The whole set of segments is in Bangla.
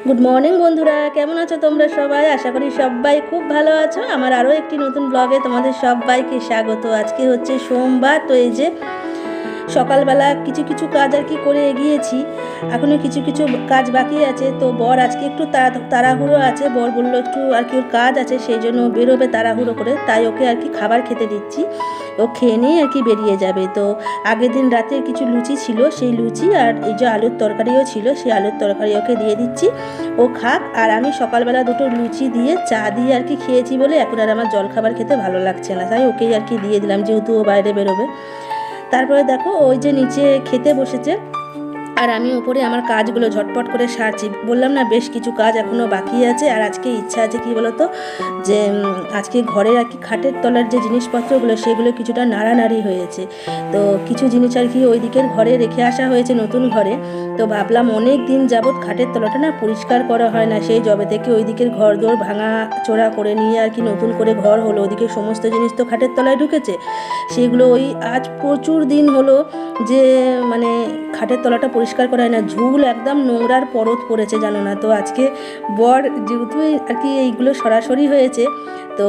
গুড মর্নিং বন্ধুরা, কেমন আছো তোমরা সবাই? আশা করি সবাই খুব ভালো আছো। আমার আরও একটি নতুন ব্লগে তোমাদের সবাইকে স্বাগত। আজকে হচ্ছে সোমবার, তো এই যে সকালবেলা কিছু কিছু কাজ আর কি করে এগিয়েছি, এখনও কিছু কিছু কাজ বাকি আছে। তো বর আজকে একটু তাড়াহুড়ো আছে, বর বললো একটু আর কি ওর কাজ আছে, সেই জন্য বেরোবে তাড়াহুড়ো করে, তাই ওকে আর কি খাবার খেতে দিচ্ছি। ও খেয়ে নিয়ে আর কি বেরিয়ে যাবে। তো আগের দিন রাতের কিছু লুচি ছিল, সেই লুচি আর এই যে আলুর তরকারিও ছিল, সেই আলুর তরকারি ওকে দিয়ে দিচ্ছি, ও খাক। আর আমি সকালবেলা দুটো লুচি দিয়ে চা দিয়ে আর কি খেয়েছি বলে এখন আর আমার জলখাবার খেতে ভালো লাগছে না, তাই ওকেই আর কি দিয়ে দিলাম, যেহেতু ও বাইরে বেরোবে। তারপরে দেখো ওই যে নিচে খেতে বসেছে, আর আমি উপরে আমার কাজগুলো ঝটপট করে সারছি। বললাম না বেশ কিছু কাজ এখনও বাকি আছে। আর আজকে ইচ্ছা আছে কি বলতো, যে আজকে ঘরের আর কি খাটের তলার যে জিনিসপত্রগুলো সেগুলো কিছুটা নাড়ানাড়ি হয়েছে। তো কিছু জিনিস আর কি ওই দিকের ঘরে রেখে আসা হয়েছে, নতুন ঘরে। তো ভাবলাম অনেক দিন যাবৎ খাটের তলাটা না পরিষ্কার করা হয় না, সেই জবে থেকে ওই দিকের ঘর দোর ভাঙা চোরা করে নিয়ে আর কি নতুন করে ঘর হলো, ওদিকে সমস্ত জিনিস তো খাটের তলায় ঢুকেছে। সেগুলো ওই আজ প্রচুর দিন হলো যে মানে খাটের তলাটা পরিষ্কার করা হয় না, ঝুল একদম নোংরার পরত পড়েছে জানো না। তো আজকে বর যেহেতু আর কি এইগুলো সরাসরি হয়েছে, তো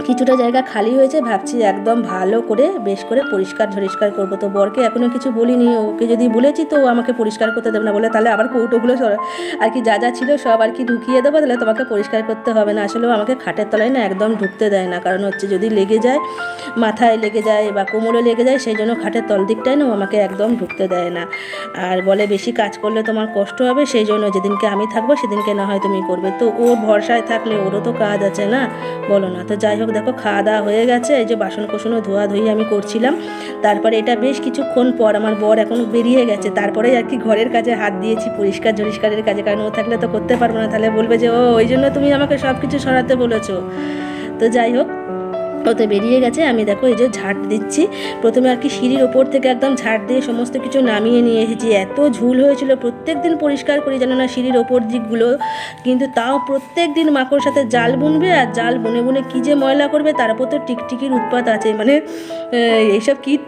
কিছুটা জায়গা খালি হয়েছে, ভাবছি একদম ভালো করে বেশ করে পরিষ্কার করব। তো বরকে এখনও কিছু বলিনি, ওকে যদি বলেছি তো ও আমাকে পরিষ্কার করতে দেবে না, বলে তাহলে আবার কৌটোগুলো আর কি যা ছিল সব আর কি ঢুকিয়ে দেবো, তাহলে তোমাকে পরিষ্কার করতে হবে না। আসলেও আমাকে খাটের তলায় না একদম ঢুকতে দেয় না, কারণ হচ্ছে যদি লেগে যায়, মাথায় লেগে যায় বা কোমরে লেগে যায়, সেই জন্য খাটের তল দিকটায় না আমাকে একদম ঢুকতে দেয় না। আর বলে বেশি কাজ করলে তোমার কষ্ট হবে, সেই জন্য যেদিনকে আমি থাকবো সেদিনকে না হয় তুমি করবে। তো ওর ভরসায় থাকলে ওরও তো কাজ আছে না, বলো না? তো যাই হোক, দেখো খাওয়া দাওয়া হয়ে গেছে, এই যে বাসন কোসনও ধোয়াধুয়ি আমি করছিলাম। তারপরে এটা বেশ কিছুক্ষণ পর আমার বর এখন বেরিয়ে গেছে, তারপরে আর কি ঘরের কাজে হাত দিয়েছি, পরিষ্কারের কাজে, কারণ ও থাকলে তো করতে পারবো না, তাহলে বলবে যে ও ওই জন্য তুমি আমাকে সব কিছু সরাতে বলেছো। তো যাই হোক, ওতে বেরিয়ে গেছে। আমি দেখো এই যে ঝাঁট দিচ্ছি, প্রথমে আর কি সিঁড়ির ওপর থেকে একদম ঝাঁট দিয়ে সমস্ত কিছু নামিয়ে নিয়ে এসেছি। এত ঝুল হয়েছিল, প্রত্যেক দিন পরিষ্কার করি জানো না সিঁড়ির ওপর দিকগুলো, কিন্তু তাও প্রত্যেক দিন মাকড় সাথে জাল বুনবে, আর জাল বুনে বুনে কী যে ময়লা করবে, তার উপর তো টিকটিকির উৎপাত আছে, মানে এইসব কীট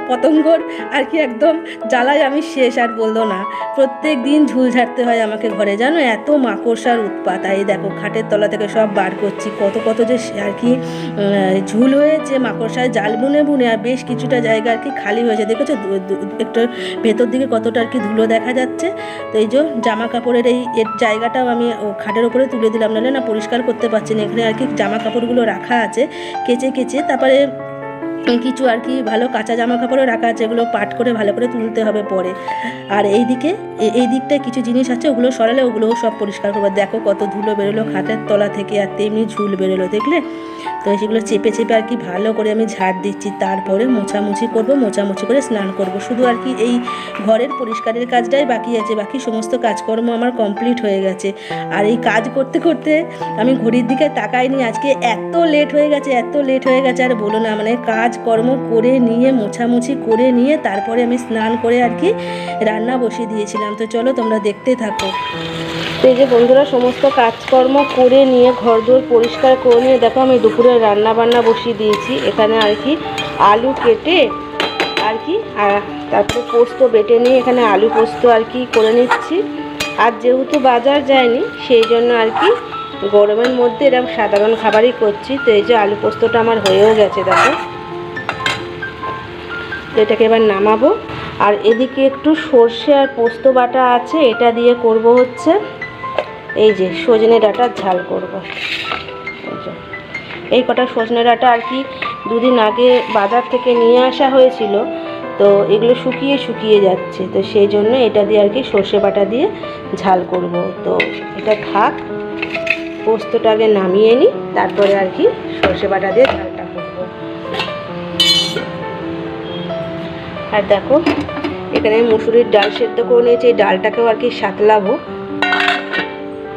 পতঙ্গর আর কি একদম জ্বালায় আমি শেষ, আর বললো না। প্রত্যেক দিন ঝুল ঝাড়তে হয় আমাকে ঘরে, জানো এত মাকড়সার উৎপাত। এই দেখো খাটের তলা থেকে সব বার করছি, কত কত যে আর কি ঝুল হয়েছে মাকড়সায় জাল বুনে বুনে। আর বেশ কিছুটা জায়গা আর কি খালি হয়েছে, দেখেছো একটু ভেতর দিকে কতটা আর কি ধুলো দেখা যাচ্ছে। তো এই যে জামা কাপড়ের এর জায়গাটাও আমি খাটের ওপরে তুলে দিলাম, নাহলে না পরিষ্কার করতে পারছি না। এখানে আর কি জামা কাপড়গুলো রাখা আছে কেচে, তারপরে কিছু আর কি ভালো কাঁচা জামা কাপড়ও রাখা আছে, এগুলো পাট করে ভালো করে তুলতে হবে পরে। আর এই দিকটায় কিছু জিনিস আছে, ওগুলো সরালে ওগুলোও সব পরিষ্কার করবো। দেখো কত ধুলো বেরোলো খাটের তলা থেকে, আর তেমনি ঝুল বেরোলো, দেখলে? তো সেগুলো চেপে আর কি ভালো করে আমি ঝাড় দিচ্ছি, তারপরে মোছামুছি করে স্নান করব। শুধু আর কি এই ঘরের পরিষ্কারের কাজটাই বাকি আছে, বাকি সমস্ত কাজকর্ম আমার কমপ্লিট হয়ে গেছে। আর এই কাজ করতে করতে আমি ঘড়ির দিকে তাকাইনি, আজকে এত লেট হয়ে গেছে আর বলো না, মানে কাজকর্ম করে নিয়ে মোছামুছি করে নিয়ে তারপরে আমি স্নান করে আর কি রান্না বসিয়ে দিয়েছিলাম। তো চলো তোমরা দেখতে থাকো। তো এই যে বন্ধুরা, সমস্ত কাজকর্ম করে নিয়ে ঘরদোর পরিষ্কার করে নিয়ে দেখো আমি দুপুরে রান্না বান্না বসিয়ে দিয়েছি। এখানে আর কি আলু কেটে আর কি, আর তারপরে পোস্ত বেটে নিয়ে এখানে আলু পোস্ত আর কি করে নিচ্ছি। আর যেহেতু বাজার যায়নি, সেই জন্য আর কি গরমের মধ্যে এরকম সাধারণ খাবারই করছি। তো এই যে আলু পোস্তটা আমার হয়েও গেছে, দেখো। তো এটাকে এবার নামাবো। আর এদিকে একটু সর্ষে আর পোস্ত বাটা আছে, এটা দিয়ে করব হচ্ছে এই যে সজনে ডাঁটার ঝাল করব। এই কটা সজনে ডাঁটা আর কি দুদিন আগে বাজার থেকে নিয়ে আসা হয়েছিল, তো এগুলো শুকিয়ে যাচ্ছে, তো সেই জন্য এটা দিয়ে আর কি সর্ষে বাটা দিয়ে ঝাল করব। তো এটা থাক, পোস্তটা আগে নামিয়ে নিই, তারপরে আর কি সর্ষে বাটা দিয়ে ঝালটা করব। আর দেখো এখানে মুসুরির ডাল সেদ্ধ করে নিয়েছি, এই ডালটাকেও আর কি সাতলাবো।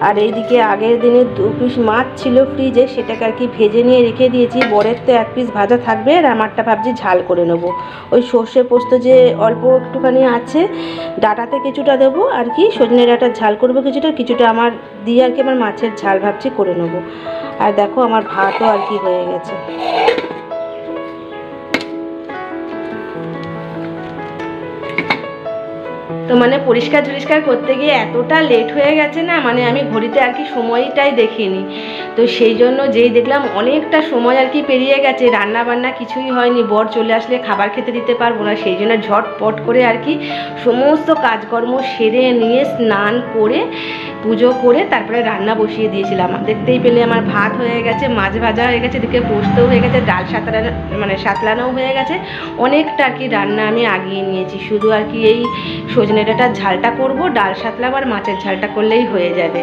আর এইদিকে আগের দিনে 2 পিস মাছ ছিল ফ্রিজে, সেটাকে আর কি ভেজে নিয়ে রেখে দিয়েছি। বরের তো 1 পিস ভাজা থাকবে, আর আমারটা ভাবছি ঝাল করে নেবো। ওই সর্ষে পোস্ত যে অল্প একটুখানি আছে, ডাঁটাতে কিছুটা দেবো আর কি, সজনে ডাঁটার ঝাল করবো কিছুটা আমার দিয়ে আর কি আমার মাছের ঝাল ভাবছি করে নেবো। আর দেখো আমার ভাতও আর কি হয়ে গেছে। তো মানে পরিষ্কার করতে গিয়ে এতটা লেট হয়ে গেছে না, মানে আমি ঘড়িতে আর কি সময়টাই দেখিনি। তো সেই জন্য যেই দেখলাম অনেকটা সময় আর কি পেরিয়ে গেছে, রান্না বান্না কিছুই হয়নি, বর চলে আসলে খাবার খেতে দিতে পারবো না, সেই জন্য ঝটপট করে আর কি সমস্ত কাজকর্ম সেরে নিয়ে স্নান করে পুজো করে তারপরে রান্না বসিয়ে দিয়েছিলাম। দেখতেই পেলে আমার ভাত হয়ে গেছে, মাছ ভাজা হয়ে গেছে, এদিকে পোস্তও হয়ে গেছে, ডাল সাতলানোও হয়ে গেছে, অনেকটা আর কি রান্না আমি আগিয়ে নিয়েছি। শুধু আর কি এই সজনে ডাঁটার ঝালটা করব, ডাল সাতলাবো আর মাছের ঝালটা করলেই হয়ে যাবে।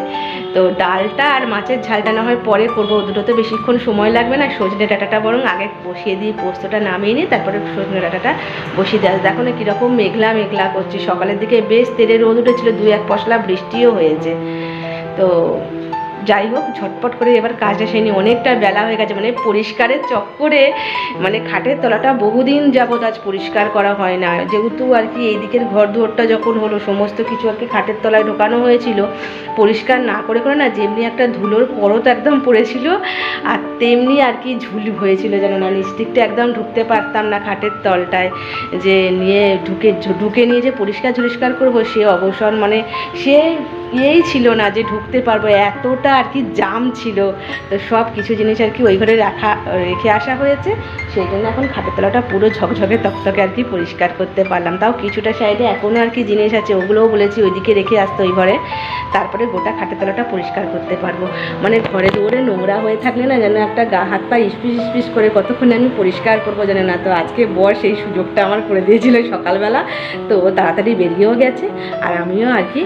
তো ডালটা আর মাছের ঝালটা না হয় পরে করবো, দুটো তো বেশিক্ষণ সময় লাগবে না। সজনে ডাঁটাটা বরং আগে বসিয়ে দিই, পোস্তটা নামিয়ে নিই, তারপরে সজনে ডাঁটাটা বসিয়ে দেওয়া। দেখো না কীরকম মেঘলা মেঘলা করছি, সকালের দিকে বেশ তেরে রোদ উঠেছিল, 2-1 পশলা বৃষ্টিও হয়েছে। তো যাই হোক, ঝটপট করে এবার কাজটা সেরে নিই, অনেকটা বেলা হয়ে গেছে। মানে পরিষ্কারের চক্করে মানে খাটের তলাটা বহুদিন যাবত আজ পরিষ্কার করা হয় না, যেহেতু আর কি এই দিকের ঘর দুয়ারটা যখন হলো, সমস্ত কিছু আর কি খাটের তলায় ঢোকানো হয়েছিল, পরিষ্কার না করে না, যেমনি একটা ধুলোর পরত একদম পড়েছিল, আর তেমনি আর কি ঝুল হয়েছিল, যেন না লিপস্টিকটা একদম ঢুকতে পারতাম না খাটের তলটায়, যে নিয়ে ঢুকে নিয়ে যে পরিষ্কার করবো সে অবসর মানে সে এই ছিল না যে ঢুকতে পারবো, এতটা আর কি জাম ছিল। তো সব কিছু জিনিস আর কি ওই ঘরে রেখে আসা হয়েছে, সেই জন্য এখন খাটের তলাটা পুরো ঝকঝকে তকতকে আর কি পরিষ্কার করতে পারলাম। তাও কিছুটা সাইডে এখনও আর কি জিনিস আছে, ওগুলোও বলেছি ওইদিকে রেখে আসতে ওই ঘরে, তারপরে গোটা খাটের তলাটা পরিষ্কার করতে পারবো। মানে ঘরে দৌড়ে নোংরা হয়ে থাকলে না যেন একটা হাত পা ইস্পিস করে কতক্ষণে আমি পরিষ্কার করবো জানে না। তো আজকে বর সেই সুযোগটা আমার করে দিয়েছিল সকালবেলা, তো তাড়াতাড়ি বেরিয়েও গেছে, আর আমিও আর কি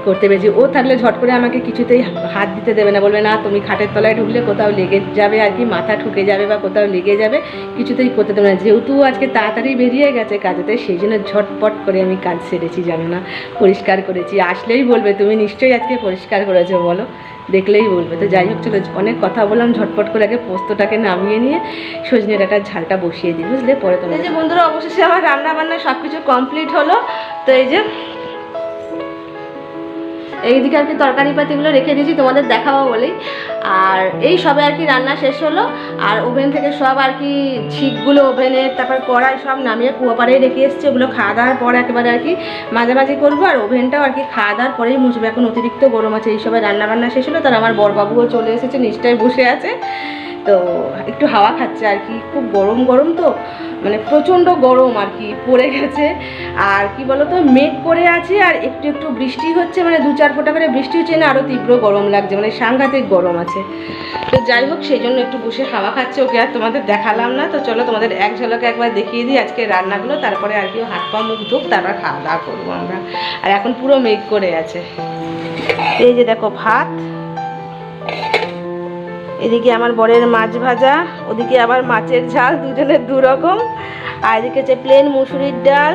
করতে পেরেছি। ও থাকলে ঝট করে আমাকে কিছুতেই হাত দিতে দেবে না, বলবে না তুমি খাটের তলায় ঢুকলে কোথাও লেগে যাবে আর কি, মাথা ঠুকে যাবে বা কোথাও লেগে যাবে, কিছুতেই করতে দেবে না। যেহেতু আজকে তাড়াতাড়ি বেরিয়ে গেছে কাজেতে, সেই জন্য ঝটপট করে আমি কাজ সেরেছি, জানো না, পরিষ্কার করেছি। আসলেই বলবে তুমি নিশ্চয়ই আজকে পরিষ্কার করেছো, বলো, দেখলেই বলবে। তো যাই হোক, চলো অনেক কথা বললাম, ঝটপট করে আগে পোস্তটাকে নামিয়ে নিয়ে সজনে ডাঁটার ঝালটা বসিয়ে দিই, বুঝলে, পরে তো। এই যে বন্ধুরা, অবশেষে আমার রান্না বান্না সব কিছু কমপ্লিট হলো। তো এই যে এইদিকে আর কি তরকারি পাতিগুলো রেখে দিয়েছি তোমাদের দেখাবো বলেই, আর এই সবে আর কি রান্না শেষ হলো। আর ওভেন থেকে সব আর কি ছিকগুলো ওভেনে, তারপর কড়াই সব নামিয়ে কুয়াপাড়েই রেখে এসেছি, ওগুলো খাওয়া দাওয়ার পর একেবারে আর কি মাঝামাঝি করবো, আর ওভেনটাও আর কি খাওয়া দাওয়ার পরেই মুছবো, এখন অতিরিক্ত গরম আছে। এই সবে রান্না বান্না শেষ হলো, তার আমার বরবাবুও চলে এসেছে, নিচটায় বসে আছে, তো একটু হাওয়া খাচ্ছে আর কি। খুব গরম তো, মানে প্রচণ্ড গরম আর কি পড়ে গেছে। আর কি বলতো, মেঘ করে আছে আর একটু বৃষ্টি হচ্ছে, মানে 2-4 ফোঁটা করে বৃষ্টি হচ্ছে না, আরও তীব্র গরম লাগছে, মানে সাংঘাতিক গরম আছে। তো যাই হোক, সেই জন্য একটু বসে হাওয়া খাচ্ছে, ওকে আর তোমাদের দেখালাম না। তো চলো তোমাদের এক ঝলকে একবার দেখিয়ে দিই আজকে রান্নাগুলো, তারপরে আর কি হাত পা মুখ ধুক, তারপর খাওয়া দাওয়া করবো আমরা। আর এখন পুরো মেঘ করে আছে। এই যে দেখো ভাত, এদিকে আমার বরের মাছ ভাজা, ওদিকে আবার মাছের ঝাল, দুজনের 2 রকম, আর এদিকে হচ্ছে প্লেন মুসুরির ডাল,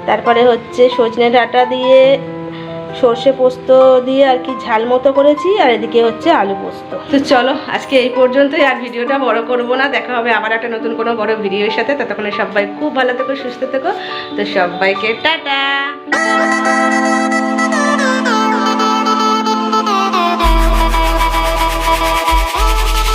তারপরে হচ্ছে সজনে ডাঁটা দিয়ে সর্ষে পোস্ত দিয়ে আর কি ঝাল মতো করেছি, আর এদিকে হচ্ছে আলু পোস্ত। তো চলো আজকে এই পর্যন্তই, আর ভিডিওটা বড় করব না, দেখা হবে আবার একটা নতুন কোনো বড় ভিডিওর সাথে। ততক্ষণে সবাই খুব ভালো থেকো, সুস্থ থেকো। তো সবাইকে টাটা।